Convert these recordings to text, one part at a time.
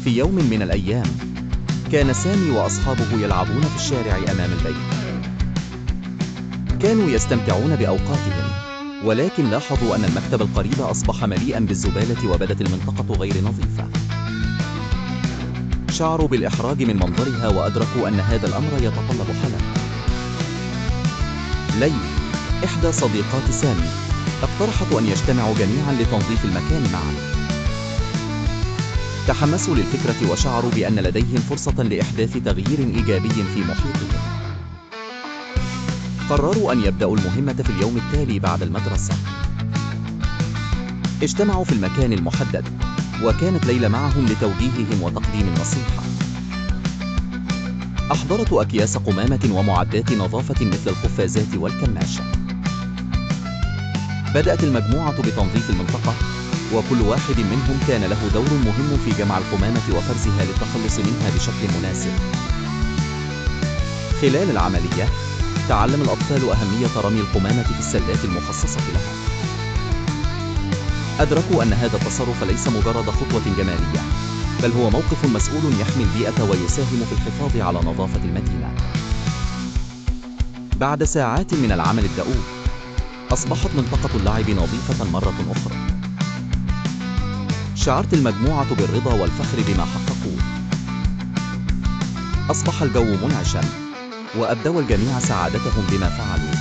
في يوم من الأيام، كان سامي وأصحابه يلعبون في الشارع أمام البيت. كانوا يستمتعون بأوقاتهم، ولكن لاحظوا أن المكتب القريب أصبح مليئا بالزبالة وبدت المنطقة غير نظيفة. شعروا بالإحراج من منظرها وأدركوا أن هذا الأمر يتطلب حلا. ليلى، إحدى صديقات سامي، اقترحت أن يجتمعوا جميعا لتنظيف المكان معا. تحمسوا للفكرة وشعروا بأن لديهم فرصة لإحداث تغيير إيجابي في محيطهم. قرروا أن يبدأوا المهمة في اليوم التالي بعد المدرسة. اجتمعوا في المكان المحدد، وكانت ليلى معهم لتوجيههم وتقديم النصيحة. أحضرت أكياس قمامة ومعدات نظافة مثل القفازات والكماشة. بدأت المجموعة بتنظيف المنطقة، وكل واحد منهم كان له دور مهم في جمع القمامة وفرزها للتخلص منها بشكل مناسب. خلال العملية، تعلم الأطفال أهمية رمي القمامة في السلات المخصصة لها. أدركوا أن هذا التصرف ليس مجرد خطوة جمالية، بل هو موقف مسؤول يحمي البيئة ويساهم في الحفاظ على نظافة المدينة. بعد ساعات من العمل الدؤوب، أصبحت منطقة اللعب نظيفة مرة أخرى. شعرت المجموعة بالرضا والفخر بما حققوه. أصبح الجو منعشا، وأبدوا الجميع سعادتهم بما فعلوا.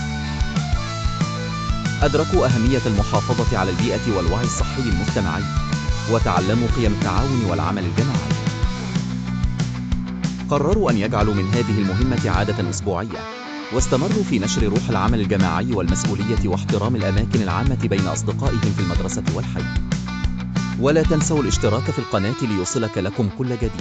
أدركوا أهمية المحافظة على البيئة والوعي الصحي المجتمعي، وتعلموا قيم التعاون والعمل الجماعي. قرروا أن يجعلوا من هذه المهمة عادة أسبوعية، واستمروا في نشر روح العمل الجماعي والمسؤولية واحترام الأماكن العامة بين أصدقائهم في المدرسة والحي. ولا تنسوا الاشتراك في القناة ليوصلك لكم كل جديد.